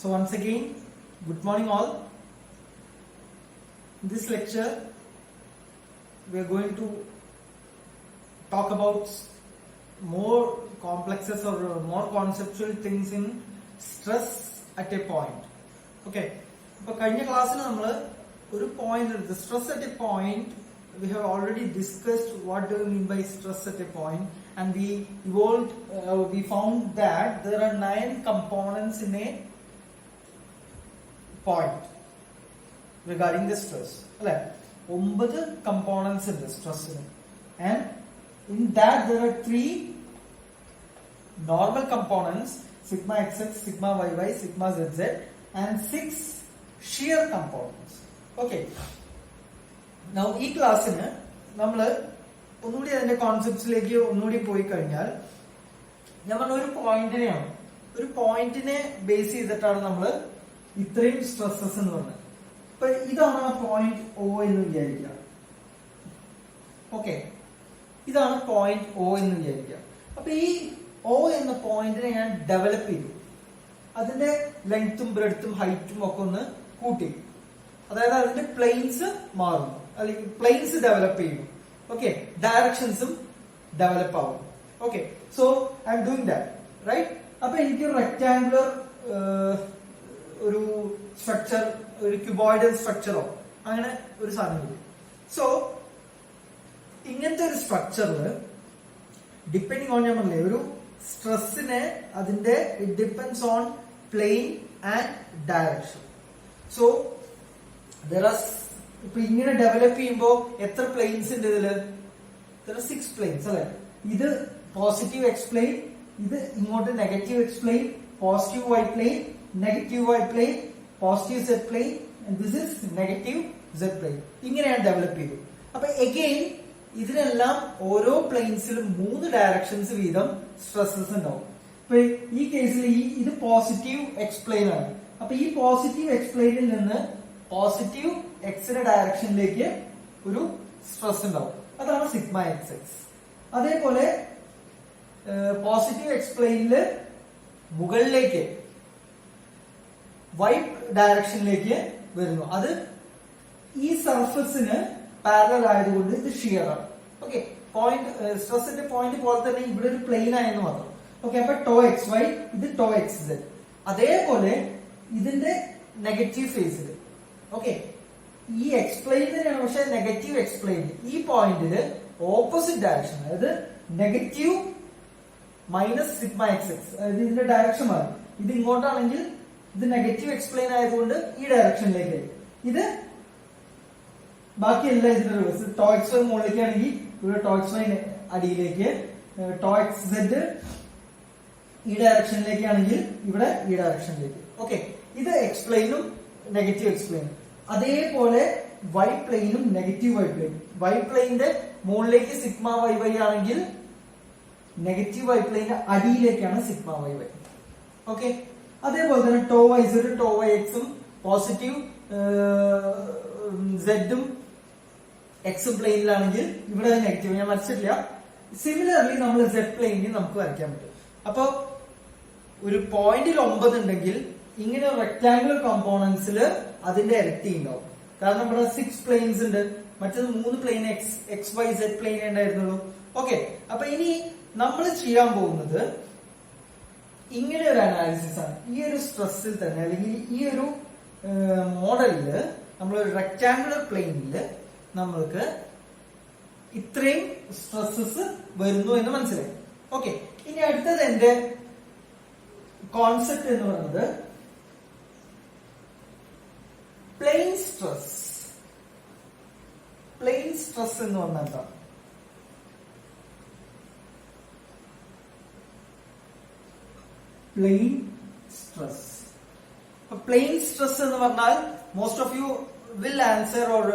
So once again, good morning all. In this lecture, we are going to talk about more complexes or more conceptual things in stress at a point. Okay. So in the class, the stress at a point, we have already discussed what do we mean by stress at a point, and we found that there are 9 components in a point regarding the stress. 9 components in the stress, and in that there are 3 normal components: sigma xx, sigma yy, sigma zz, and 6 shear components. Okay. Now, in this class, we will see the concepts like point base stresses. This is point O. Okay. This is point O. This O is the point develop length, breadth, height. That is planes planes develop. Okay, directions develop. Okay, so I am doing that, right? Now, I have a rectangular structure, a cuboidal structure. So, in this structure, depending on your stress, it depends on plane and direction. So, there are develop planes in there are 6 planes. This positive x plane, this negative x plane, positive y plane, negative y plane, positive z plane, and this is negative z plane. This develop. Again, all planes 3 directions stresses. In this case, this is positive x plane. This positive x plane is positive x direction stress. That is sigma xx. That positive x plane y direction. That is surface parallel to shear. Okay, point stress at a point plane. Okay, but tau xy, this is tau xz. That is negative phase. Okay, this explain is negative explain. This point is opposite direction. That is negative minus sigma xx. This is the direction. This is the negative explain this direction. This is tau xy tau xy tau xz direction direction. Okay, this is explain negative explain. Adepole y plane negative y plane. Y plane the sigma yy negative y plane adilekana sigma yy. Okay. Adepole tau yz tau yx positive z x plane negative. Similarly, we z plane so, ഒരു പോയിന്റിൽ 9 ഉണ്ടെങ്കിൽ ഇങ്ങനെ rectangular കോമ്പോണന്റ്സിൽ അതിന്റെ ഇരട്ടി ഉണ്ടാവും. കാരണം നമ്മുടെ 6 planes ഉണ്ട്, മറ്റേത് 3 plane x y z plane ഉണ്ടായിരുന്നുള്ളൂ. ഓക്കെ, അപ്പൊ ഇനി നമ്മൾ ചെയ്യാൻ പോകുന്നത് ഇങ്ങനെ ഒരു അനാലിസിസ് ആണ്. ഈ ഒരു സ്ട്രെസ്സിൽ തന്നെ അല്ലെങ്കിൽ ഈ ഒരു മോഡലില് നമ്മൾ ഒരു റെക്ടാങ്കുലർ പ്ലെയിനിൽ നമ്മൾക്ക് ഇത്രയും സ്ട്രെസ്സസ് വരുന്നു എന്ന് മനസ്സിലായി. ഓക്കെ, ഇനി അടുത്തത് എന്റെ കോൺസെപ്റ്റ് എന്ന് പറയുന്നത് പ്ലെയിൻ സ്ട്രെസ്. പ്ലെയിൻ സ്ട്രെസ് എന്ന് പറഞ്ഞാൽ എന്താ? Plain stress. പ്ലെയിൻ സ്ട്രെസ് എന്ന് പറഞ്ഞാൽ most of you will answer or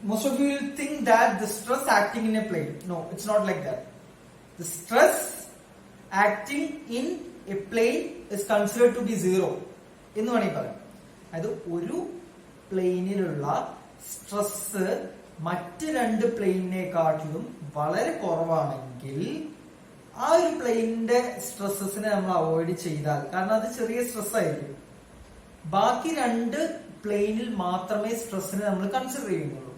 most of you will think that the stress acting in a plane. No, it's not like that. The stress acting in a plane is considered to be 0 എന്ന് വേണമെങ്കിൽ പറയാം. അതായത് ഒരു പ്ലെയിനിലുള്ള stress മറ്റ് 2 പ്ലെയിനിനെക്കാട്ടിലും വളരെ കുറവാണെങ്കിൽ ആ ഒരു പ്ലെയിനിന്റെ സ്ട്രെസ്സസിനെ നമ്മൾ അവോയ്ഡ് ചെയ്താൽ, കാരണം അത് ചെറിയ സ്ട്രെസ് ആയിരിക്കും, ബാക്കി രണ്ട് പ്ലെയിനിൽ മാത്രമേ സ്ട്രെസ്സിനെ നമ്മൾ കൺസിഡർ ചെയ്യുന്നുള്ളൂ.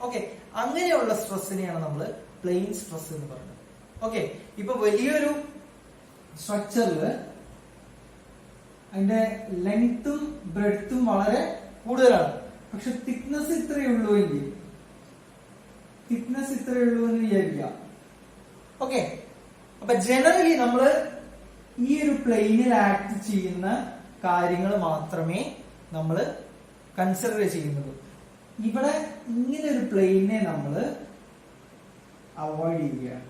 ഓക്കെ, അങ്ങനെയുള്ള സ്ട്രെസ്സിനെയാണ് നമ്മൾ പ്ലെയിൻ സ്ട്രെസ് എന്ന് പറയുന്നത്. ഓക്കെ, ഇപ്പൊ വലിയൊരു സ്ട്രക്ചറിൽ അതിന്റെ ലെങ്ത്തും ബ്രെഡ്ത്തും വളരെ കൂടുതലാണ്, പക്ഷെ തിക്നെസ് ഇത്രയേ ഉള്ളൂ എങ്കിൽ, തിക്നെസ് ഇത്രയേ ഉള്ളൂ എന്ന് വിചാരിക്കാം. ഓക്കെ, അപ്പൊ ജനറലി നമ്മൾ ഈ ഒരു പ്ലെയിനിൽ ആക്ട് ചെയ്യുന്ന കാര്യങ്ങൾ മാത്രമേ നമ്മൾ കൺസിഡർ ചെയ്യുന്നുള്ളൂ. ഇവിടെ ഇങ്ങനെ ഒരു പ്ലെയിനെ നമ്മൾ അവോയ്ഡ് ചെയ്യുകയാണ്.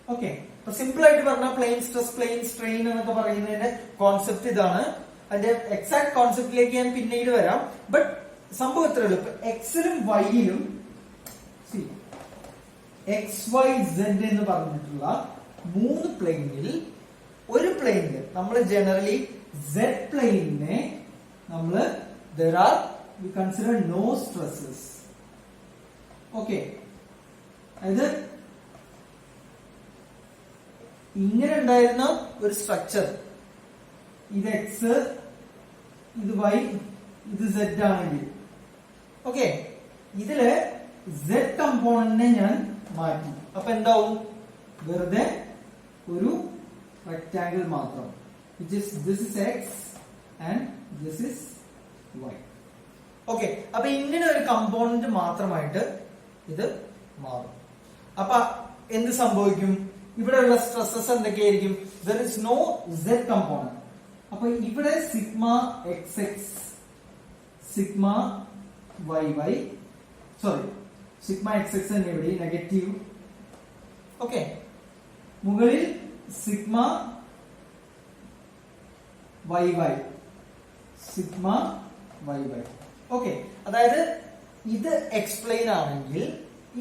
ഓക്കെ, അപ്പൊ സിമ്പിൾ ആയിട്ട് പറഞ്ഞാൽ പ്ലെയിൻ സ്ട്രെസ്, പ്ലെയിൻ സ്ട്രെയിൻ എന്നൊക്കെ പറയുന്നതിന്റെ കോൺസെപ്റ്റ് ഇതാണ്. അതിന്റെ എക്സാക്ട് കോൺസെപ്റ്റിലേക്ക് ഞാൻ പിന്നീട് വരാം. ബട്ട് സംഭവം ഇത്രയേ ഉള്ളൂ. ഇപ്പൊ എക്സിലും വൈയിലും എക്സ് വൈ സെഡ് എന്ന് പറഞ്ഞിട്ടുള്ള മൂന്ന് പ്ലെയിനിൽ ഒരു പ്ലെയിനിൽ നമ്മൾ ജനറലി സെഡ് പ്ലെയിനിനെ നമ്മൾ we consider no stresses. Okay, അതായത് ഇങ്ങനെ ഉണ്ടായിരുന്ന ഒരു സ്ട്രക്ചർ, ഇത് എക്സ്, ഇത് വൈ, ഇത് സെഡ് ആണെങ്കിൽ, ഓക്കെ, ഇതില് സെഡ് കമ്പോണന്റിനെ ഞാൻ മാറ്റി. അപ്പൊ എന്താവും? വെറുതെ ഒരു റെക്ടാംഗിൾ മാത്രം, this is x and this is y. Okay, അപ്പൊ ഇങ്ങനെ ഒരു കമ്പോണന്റ് മാത്രമായിട്ട് ഇത് മാറും. അപ്പൊ എന്ത് സംഭവിക്കും? ഇവിടെയുള്ള സ്ട്രെസ്സസ് എന്തൊക്കെയായിരിക്കും? there is no z component. അപ്പൊ ഇവിടെ sigma x x, sigma y y, sorry sigma x x തന്നെ ഇവിടെ നെഗറ്റീവ്. ഓക്കെ, മുകളിൽ sigma y y, sigma y y. Okay, അതായത് ഇത് എക്സ്പ്ലെയിൻ ആണെങ്കിൽ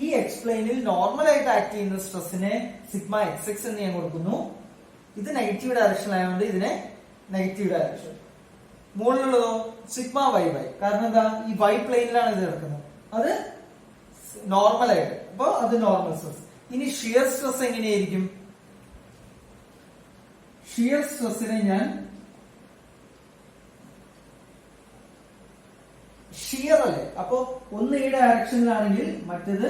ഈ എക്സ്പ്ലെയിനിൽ നോർമൽ ആയിട്ട് ആക്ട് ചെയ്യുന്ന സ്ട്രെസ്സിനെ സിഗ്മ എക്സ് എക്സ് എന്ന് ഞാൻ കൊടുക്കുന്നു. ഇത് നെഗറ്റീവ് ഡയറക്ഷൻ ആയതുകൊണ്ട് ഇതിനെ നെഗറ്റീവ് ഡയറക്ഷൻ. മുകളിലുള്ളതോ സിഗ്മ വൈ വൈ, കാരണം എന്താ? ഈ വൈ പ്ലെയിനിലാണ് ഇത് കിടക്കുന്നത്, അത് നോർമൽ ആയിട്ട്, അപ്പൊ അത് നോർമൽ സ്ട്രെസ്. ഇനി ഷിയർ സ്ട്രെസ് എങ്ങനെയായിരിക്കും? ഷിയർ സ്ട്രെസ്സിനെ ഞാൻ ഷിയർ അല്ലേ, അപ്പോ ഒന്ന് ഈ ഡയറക്ഷനിലാണെങ്കിൽ മറ്റേത്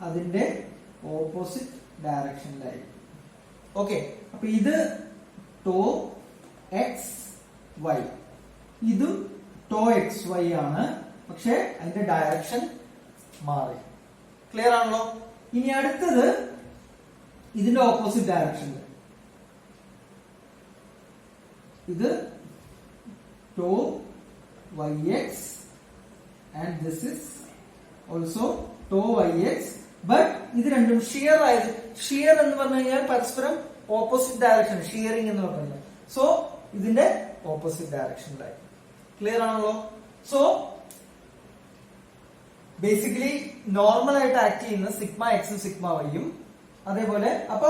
അതിന്റെ ഓപ്പോസിറ്റ് ഡയറക്ഷനിലായിരിക്കും. ഓക്കെ, അപ്പൊ ഇത് ടോ എക്സ് വൈ, ഇതും ടോ എക്സ് വൈ ആണ്, പക്ഷെ അതിന്റെ ഡയറക്ഷൻ മാറി. ക്ലിയർ ആണല്ലോ? ഇനി അടുത്തത് ഇതിന്റെ ഓപ്പോസിറ്റ് ഡയറക്ഷനിൽ, ഇത് tau y x and this is also tau yx, but ഇത് രണ്ടും ഷിയർ ആയത്. ഷിയർ എന്ന് പറഞ്ഞു കഴിഞ്ഞാൽ പരസ്പരം ഓപ്പോസിറ്റ് ഡയറക്ഷൻ, ഷിയറിംഗ് എന്ന് പറഞ്ഞാൽ. സോ ഇതിന്റെ ഓപ്പോസിറ്റ് ഡയറക്ഷനിലായി. ക്ലിയർ ആണല്ലോ? സോ ബേസിക്കലി നോർമൽ ആയിട്ട് ആക്ട് ചെയ്യുന്ന സിഗ്മ എക്സും സിഗ്മ വൈയും അതേപോലെ. അപ്പൊ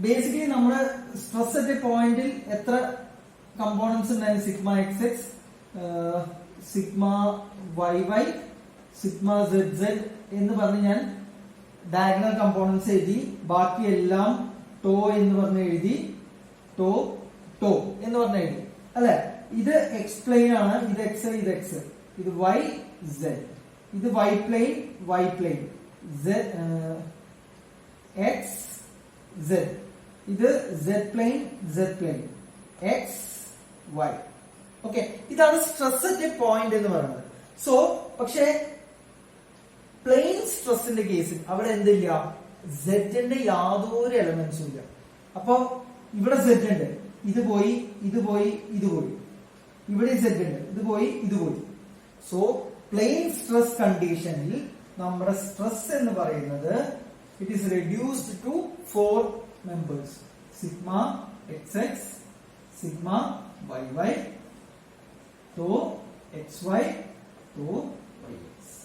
ബേസിക്കലി നമ്മുടെ സ്ട്രെസ് അറ്റ് പോയിന്റിൽ എത്ര കമ്പോണൻസ് ഉണ്ടായിരുന്നു? Sigma x x, sigma y y, sigma z z എന്ന് പറഞ്ഞ് ഞാൻ ഡയഗണൽ കമ്പോണൻസ് എഴുതി. ബാക്കിയെല്ലാം ടോ എന്ന് പറഞ്ഞ് എഴുതി, ടോ ടോ എന്ന് പറഞ്ഞ് എഴുതി അല്ലെ? ഇത് എക്സ്പ്ലെയിൻ ആണ്. ഇത് എക്സ്, ഇത് എക്സ്, ഇത് വൈ സെഡ്, ഇത് y plane, y plane, x z, ഇത് z plane, z plane, x y. Okay, ഇതാണ് സ്ട്രെസ് അറ്റ് പോയിന്റ് എന്ന് പറയുന്നത്. സോ പക്ഷേ പ്ലെയിൻ സ്ട്രെസ്സിന്റെ കേസിൽ അവിടെ എന്തില്ല? സെഡിന്റെ യാതൊരു എലമെന്റ്സും ഇല്ല. അപ്പൊ ഇവിടെ സെഡ് ഉണ്ട്, ഇത് പോയി, ഇത് പോയി, ഇത് പോയി. ഇവിടെ സെഡ് ഉണ്ട്, ഇത് പോയി, ഇത് പോയി. സോ പ്ലെയിൻ സ്ട്രെസ് കണ്ടീഷനിൽ നമ്മുടെ സ്ട്രെസ് എന്ന് പറയുന്നത് it is reduced to 4 members: sigma x x, sigma y y, tau x y, tau y x.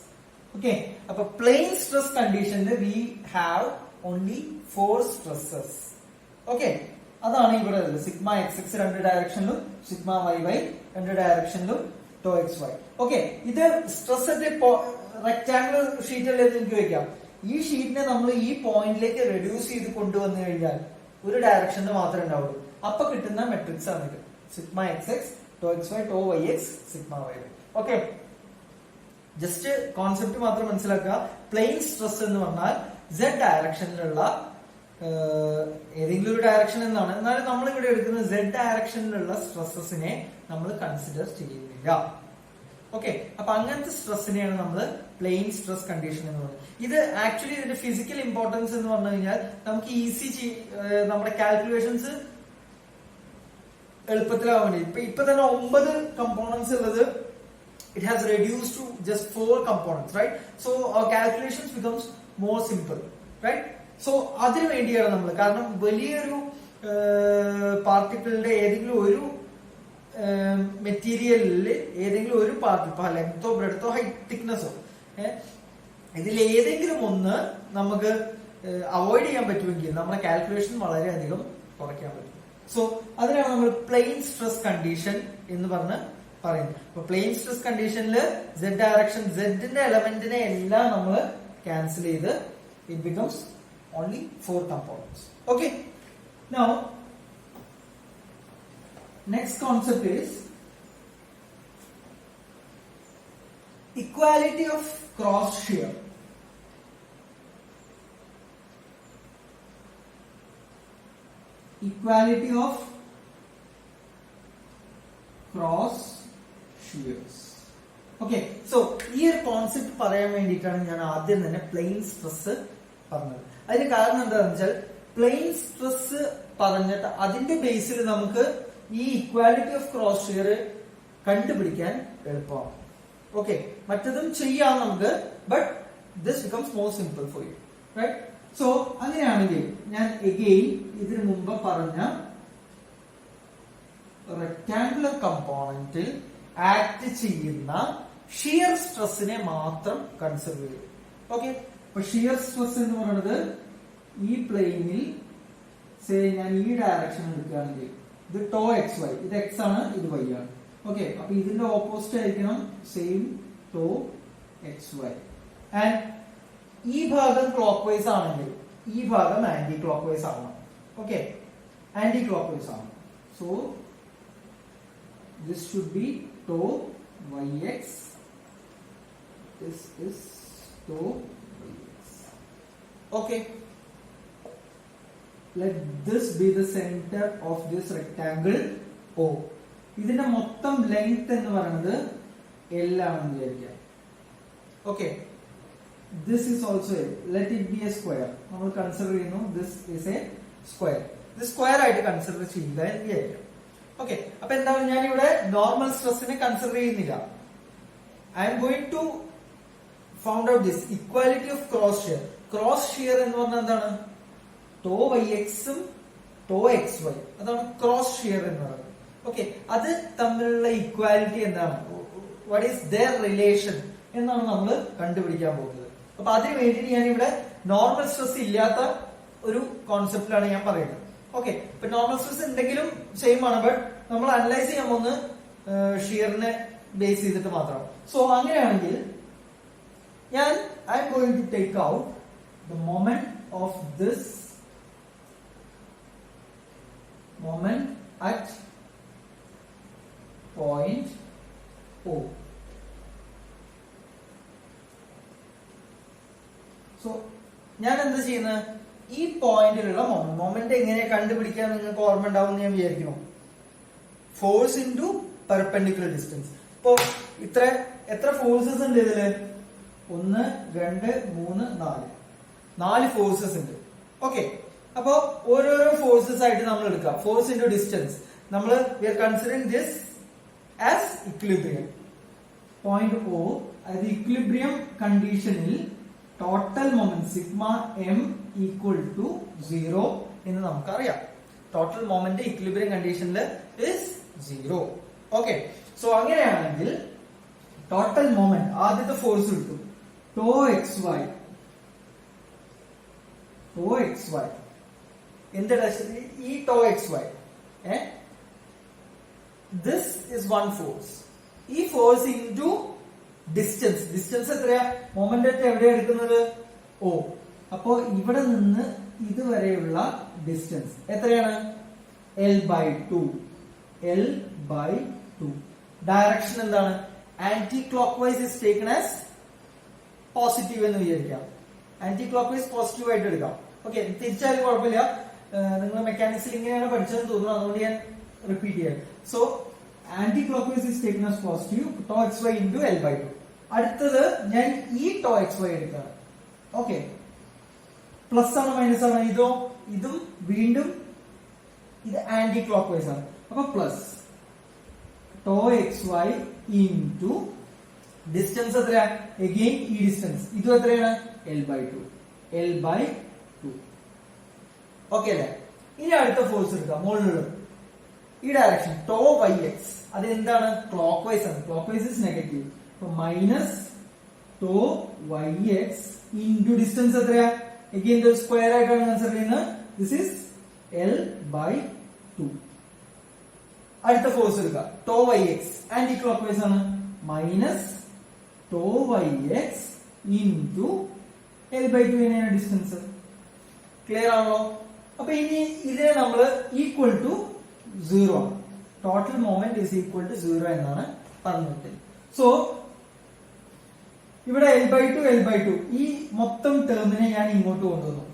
Okay, അപ്പൊ പ്ലെയിൻ സ്ട്രെസ് കണ്ടീഷനിൽ we have only 4 stresses. Okay, അതാണ് ഇവിടെ ഉള്ളത്. സിഗ്മ എക്സ് എക്സ് 2 ഡയറക്ഷനിലും, സിഗ്മ വൈ വൈ 2 ഡയറക്ഷനിലും, tau x y. Okay, ഇത് stress at rectangular sheet അല്ലേ എന്ന് എനിക്ക് ചോദിക്കാം. ഈ ഷീറ്റിനെ നമ്മൾ ഈ പോയിന്റിലേക്ക് റെഡ്യൂസ് ചെയ്ത് കൊണ്ടുവന്നു കഴിഞ്ഞാൽ ഒരു ഡയറക്ഷനിൽ മാത്രമേ ഉണ്ടാവുള്ളൂ. അപ്പൊ കിട്ടുന്ന മെട്രിക്സ് ആണ് ഇത്. Sigma x x, tau x y, tau y x, sigma y y. Okay, just concept മാത്രം മനസ്സിലാക്കുക. പ്ലെയിൻ സ്ട്രെസ് എന്ന് പറഞ്ഞാൽ Z ഡയറക്ഷനിലുള്ള ഏതെങ്കിലും ഒരു ഡയറക്ഷൻ എന്നാണ്. എന്നാലും നമ്മൾ ഇവിടെ എടുക്കുന്ന Z ഡയറക്ഷനിലുള്ള സ്ട്രെസ്സസിനെ നമ്മൾ കൺസിഡർ ചെയ്യുന്നില്ല. ഓക്കെ, അപ്പൊ അങ്ങനത്തെ സ്ട്രെസ്സിനെയാണ് നമ്മൾ പ്ലെയിൻ സ്ട്രെസ് കണ്ടീഷൻ എന്ന് പറയുന്നത്. ഇത് ആക്ച്വലി ഇതിന്റെ ഫിസിക്കൽ ഇമ്പോർട്ടൻസ് എന്ന് പറഞ്ഞു കഴിഞ്ഞാൽ നമുക്ക് ഈസി നമ്മുടെ കാൽക്കുലേഷൻസ് എളുപ്പത്തിലാവാൻ വേണ്ടി. ഇപ്പൊ തന്നെ 9 കമ്പോണൻസ് ഉള്ളത് it has reduced to just 4 components, right? So our calculations becomes more simple, right? So അതിനു വേണ്ടിയാണ് നമ്മൾ, കാരണം വലിയൊരു പാർട്ടിക്കിളിന്റെ ഏതെങ്കിലും ഒരു മെറ്റീരിയലിൽ ഏതെങ്കിലും ഒരു പാർട്ടിക്കിൾ ലെങ്തോ ബ്രെഡ്ത്തോ ഹൈറ്റ് തിക്നെസ്സോ ഇതിൽ ഏതെങ്കിലും ഒന്ന് നമുക്ക് അവോയ്ഡ് ചെയ്യാൻ പറ്റുമെങ്കിൽ നമ്മുടെ കാൽക്കുലേഷൻ വളരെയധികം കുറയ്ക്കാൻ പറ്റും. സോ അതിനാണ് നമ്മൾ പ്ലെയിൻ സ്ട്രെസ് കണ്ടീഷൻ എന്ന് പറഞ്ഞ് പറയുന്നത്. അപ്പൊ പ്ലെയിൻ സ്ട്രെസ് കണ്ടീഷനിൽ Z ഡയറക്ഷൻ, Zന്റെ എലമെന്റിനെ എല്ലാം നമ്മൾ ക്യാൻസൽ ചെയ്ത് it becomes only 4 components. Okay, now next concept is equality of cross shear. Equality of cross shears. Okay, so ഈ ഒരു കോൺസെപ്റ്റ് പറയാൻ വേണ്ടിയിട്ടാണ് ഞാൻ ആദ്യം തന്നെ പ്ലെയിൻ സ്ട്രെസ് പറഞ്ഞത്. അതിന് കാരണം എന്താണെന്ന് വെച്ചാൽ പ്ലെയിൻ സ്ട്രെസ് പറഞ്ഞിട്ട് അതിന്റെ ബേസിൽ നമുക്ക് ഈ ഇക്വാലിറ്റി ഓഫ് ക്രോസ് ഷിയർ കണ്ടുപിടിക്കാൻ എളുപ്പമാണ്. ഓക്കെ, മറ്റതും ചെയ്യാം നമുക്ക്, but this becomes more simple for you, right? So അങ്ങനെയാണെങ്കിൽ ഞാൻ എഗെയിൻ ഇതിനു മുമ്പ് പറഞ്ഞ റെക്ടാങ്കുലർ കമ്പോണന്റിൽ ആക്ട് ചെയ്യുന്ന ഷിയർ സ്ട്രെസ്സിനെ മാത്രം കൺസിഡർ ചെയ്യും. ഓക്കെ, അപ്പൊ ഷിയർ സ്ട്രെസ് എന്ന് പറയുന്നത് ഈ പ്ലെയിനിൽ ഞാൻ ഈ ഡയറക്ഷൻ എടുക്കുകയാണെങ്കിൽ ഇത് ടോ എക്സ് വൈ, ഇത് എക്സ് ആണ്, ഇത് വൈ ആണ്. ഓക്കെ, അപ്പൊ ഇതിന്റെ ഓപ്പോസിറ്റ് ആയിരിക്കണം same tau x y. And ഈ ഭാഗം ക്ലോക്ക് വൈസ് ആണെങ്കിൽ ഈ ഭാഗം ആന്റി ക്ലോക്ക് വൈസ് ആവണം. ഓക്കെ, ആന്റി ക്ലോക്ക് വൈസ് ആണ്. So this should be tau yx, this is tau yx. Okay, let this be the center of this rectangle O. ഇതിന്റെ മൊത്തം length എന്ന് പറയുന്നത് L ആണെന്ന് വിചാരിക്കാം. Okay, this is also L. Let it be a square. നമ്മൾ consider ചെയ്യുന്നു this is a square. ഇത് square ആയിട്ട് കൺസിഡർ ചെയ്യുക എന്ന് വിചാരിക്കാം. ഓക്കെ, അപ്പൊ എന്താണ്, ഞാൻ ഇവിടെ നോർമൽ സ്ട്രെസ്സിനെ കൺസിഡർ ചെയ്യുന്നില്ല. I'm going to found out this equality of cross shear. Cross shear എന്ന് പറഞ്ഞാൽ എന്താണ്? ടോ വൈ എക്സും ടോ എക്സ് വൈ, അതാണ് ക്രോസ് ഷിയർ എന്ന് പറയുന്നത്. ഓക്കെ, അത് തമ്മിലുള്ള ഇക്വാലിറ്റി എന്താണ്, വാട്ട് ഈസ് ദെയർ റിലേഷൻ എന്നാണ് നമ്മൾ കണ്ടുപിടിക്കാൻ പോകുന്നത്. അപ്പൊ അതിനു വേണ്ടി ഞാൻ ഇവിടെ നോർമൽ സ്ട്രെസ് ഇല്ലാത്ത ഒരു കോൺസെപ്റ്റിലാണ് ഞാൻ പറയുന്നത്. ഓക്കെ, ഇപ്പൊ നോർമൽ സ്ട്രെസ് ഉണ്ടെങ്കിലും സെയിം ആണ്, ബട്ട് നമ്മൾ അനലൈസ് ചെയ്യാൻ പോകുന്ന ഷിയറിനെ ബേസ് ചെയ്തിട്ട് മാത്രം. സോ അങ്ങനെയാണെങ്കിൽ ഞാൻ I'm going to take out the moment of this moment at point O. So ഞാൻ എന്താ ചെയ്യുന്നത്, ഈ പോയിന്റിലുള്ള മൊമെന്റ് എങ്ങനെ കണ്ടുപിടിക്കാൻ നിങ്ങൾക്ക് ഓർമ്മ ഉണ്ടാവും എന്ന് ഞാൻ വിചാരിക്കുന്നു. Force into perpendicular distance. ഇപ്പോ എത്ര ഫോഴ്സസ് ഉണ്ട് ഇതില്? 1 2 3 4 4 ഫോഴ്സസ് ഉണ്ട്. ഓക്കെ, അപ്പോ ഓരോരോ ഫോഴ്സസ് ആയിട്ട് നമ്മൾ എടുക്കാം. ഫോഴ്സ് ഇൻറ്റു ഡിസ്റ്റൻസ്, നമ്മൾ we are considering this as equilibrium. Point O, അതായത് ഇക്വിലിബ്രിയം കണ്ടീഷനിൽ total moment sigma m equal to 0 എന്ന് നമുക്കറിയാം. ടോട്ടൽ മൊമെന്റ് ഇക്വിലിബ്രിയം കണ്ടീഷനിൽ ഇസ് 0. ഓക്കെ, സോ അങ്ങനെയാണെങ്കിൽ ടോട്ടൽ മൊമെന്റ് ആദ്യത്തെ ഫോഴ്സ് കിട്ടും tau x y. Tau x y എന്ത് ഈ tau x y, this is one force. ഈ ഫോഴ്സ് ഇൻറ്റു ഡിസ്റ്റൻസ് എത്രയാ? മൊമെന്റ് എവിടെയാ എടുക്കുന്നത്? O. അപ്പോ ഇവിടെ നിന്ന് ഇതുവരെയുള്ള ഡിസ്റ്റൻസ് എത്രയാണ്? L/2. L/2. ഡയറക്ഷൻ എന്താണ്? Anti clock vice is taken as positive എന്ന് വിചാരിക്കാം. ആന്റി ക്ലോക്ക് വൈസ് പോസിറ്റീവ് ആയിട്ട് എടുക്കാം. ഓക്കെ, തിരിച്ചാലും കുഴപ്പമില്ല. നിങ്ങൾ മെക്കാനിക്സിൽ ഇങ്ങനെയാണ് പഠിച്ചതെന്ന് തോന്നുന്നു, അതുകൊണ്ട് ഞാൻ റിപ്പീറ്റ് ചെയ്യാം. So anti clock vice is taken as positive tau xy into L/2. അടുത്തത് ഞാൻ ഈ tau xy എടുക്കാം. ഓക്കെ, പ്ലസ് ആണ് മൈനസ് ആണ്? ഇതും വീണ്ടും ഇത് ആന്റി ക്ലോക്ക് വൈസ് ആണ്. അപ്പൊ plus tau xy into distance എത്രയാ? അഗെയിൻ ഈ ഡിസ്റ്റൻസ് ഇതും എത്രയാണ്? L/2. L/2. ഓക്കെ അല്ലേ? ഇനി അടുത്ത ഫോഴ്സ് എടുക്കാം, മുകളിലുള്ള ഈ ഡയറക്ഷൻ tau yx. അത് എന്താണ്? ക്ലോക്ക് വൈസ് ആണ്. Clock vice is negative. അപ്പൊ minus tau yx into distance എത്രയാ? അഗെയിൻ ഇത് സ്ക്വയർ ആയിട്ടാണ് കൺസിഡർ ചെയ്യുന്നത്. This is L/2. അടുത്ത ഫോഴ്സ് എടുക്കുക, tau yx anti clock vice ആണ്. Minus tau yx into L/2 തന്നെയാണ് ഡിസ്റ്റൻസ്. ക്ലിയർ ആണല്ലോ? അപ്പൊ ഇനി ഇതിനെ നമ്മൾ ഈക്വൽ ടു 0 ആണ്. Total moment is equal to 0 എന്നാണ് പറഞ്ഞിട്ട്. സോ ഇവിടെ L/2 ഈ മൊത്തം ടേമിനെ ഞാൻ ഇങ്ങോട്ട് കൊണ്ടുവന്നു.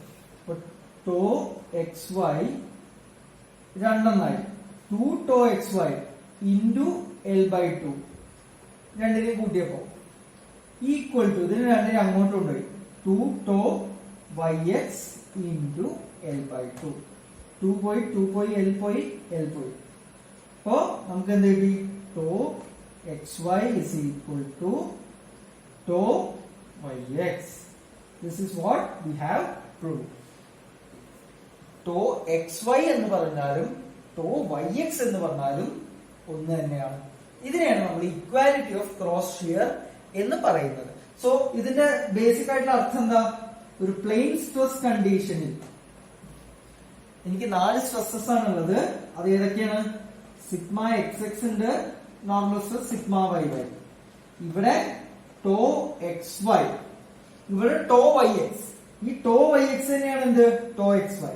tau xy രണ്ടെണ്ണായി. 2 tau xy into L/2 രണ്ടിനെയും കൂട്ടിയപ്പോ ഈക്വൽ ടു ഇതിന് രണ്ടിനെ അങ്ങോട്ട് കൊണ്ടുപോയി 2 tau yx ഇൻറ്റു L/2. 2 പോയി L പോയി. അപ്പോ നമുക്ക് എന്ത് കിട്ടി? tau xy is equal to tau yx. This is what we have proved. tau xy എന്ന് പറഞ്ഞാലും tau yx എന്ന് പറഞ്ഞാലും ഒന്ന് തന്നെയാണ്. ഇതിനെയാണ് നമ്മൾ ഇക്വാലിറ്റി ഓഫ് ക്രോസ് ഷിയർ എന്ന് പറയുന്നത്. സോ ഇതിന്റെ ബേസിക് ആയിട്ടുള്ള അർത്ഥം എന്താ? ഒരു പ്ലെയിൻ സ്ട്രെസ് കണ്ടീഷനിൽ എനിക്ക് 4 സ്ട്രെസ്സസ് ആണുള്ളത്. അത് ഏതൊക്കെയാണ്? സിഗ്മ xx ഉണ്ട്, നോർമൽ സ്ട്രെസ് സിഗ്മ yy. ഇവിടെ tau xy, ഇവിടെ tau yx. ഈ tau yx തന്നെയാണ് എന്ത്? tau xy.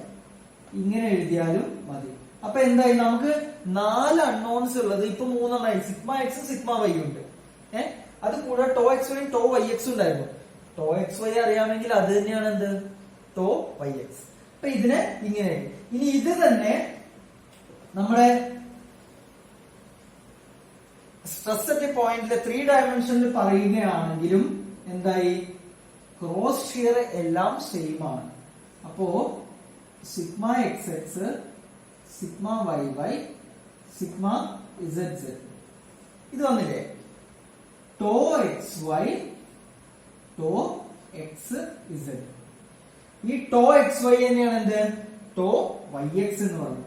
ഇങ്ങനെ എഴുതിയാലും മതി. അപ്പൊ എന്തായി? നമുക്ക് 4 അൺനോൺസ് ഉള്ളത് ഇപ്പൊ 3 എണ്ണമായി. സിഗ്മ എക്സും സിഗ്മ വൈ ഉണ്ട്. അത് കൂടെ tau xy tau yx ഉണ്ടായിരുന്നു. tau xy അറിയാമെങ്കിൽ അത് തന്നെയാണ് എന്ത്? tau yx. അപ്പൊ ഇതിനെ ഇങ്ങനെ. ഇനി ഇത് തന്നെ നമ്മുടെ സ്ട്രെസ് അറ്റ് പോയിന്റിലെ 3 ഡയമെൻഷനിൽ പറയുകയാണെങ്കിലും എന്തായി? ക്രോസ് ഷിയർ എല്ലാം സെയിം ആണ്. അപ്പോ sigma xx, sigma yy, sigma zz ഇത് വന്നില്ലേ? tau xy, tau xz. ഈ tau xy തന്നെയാണ് എന്ത്? tau yx എന്ന് പറഞ്ഞു.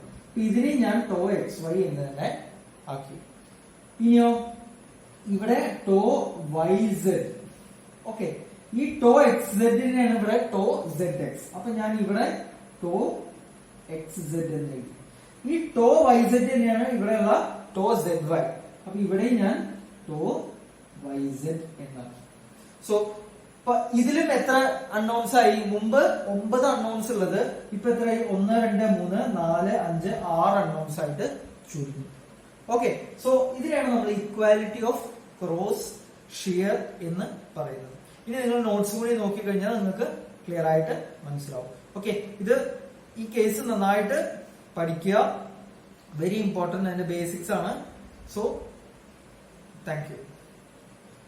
ഇതിനെ ഞാൻ tau xy എന്ന് തന്നെ ആക്കി. ഇനിയോ ഇവിടെ tau yz. ഓക്കെ, ഈ tau xz തന്നെയാണ് ഇവിടെ tau zx. അപ്പൊ ഞാൻ ഇവിടെ tau xz എന്ന് എഴുതി. ഈ tau yz തന്നെയാണ് ഇവിടെയുള്ള tau zy. അപ്പൊ ഇവിടെ ഞാൻ tau yz എന്നാണ്. സോ ഇതിലും എത്ര അൺനോൺസ് ആയി? മുമ്പ് 9 അൺനോൺസ് ഉള്ളത് ഇപ്പൊ എത്രയായി? 1 2 3 4 5 6 അൺനോൺസ് ആയിട്ട് ചുരുങ്ങി. ഓക്കെ, സോ ഇതിനെയാണ് നമ്മൾ ഇക്വാലിറ്റി ഓഫ് ക്രോസ് ഷിയർ എന്ന് പറയുന്നത്. ഇനി നിങ്ങൾ നോട്ട്സ് കൂടി നോക്കിക്കഴിഞ്ഞാൽ നിങ്ങൾക്ക് ക്ലിയർ ആയിട്ട് മനസ്സിലാവും. ഓക്കെ, ഇത് ഈ കേസ് നന്നായിട്ട് പഠിക്കുക. വെരി ഇമ്പോർട്ടന്റ്, അതിന്റെ ബേസിക്സ് ആണ്. So thank you.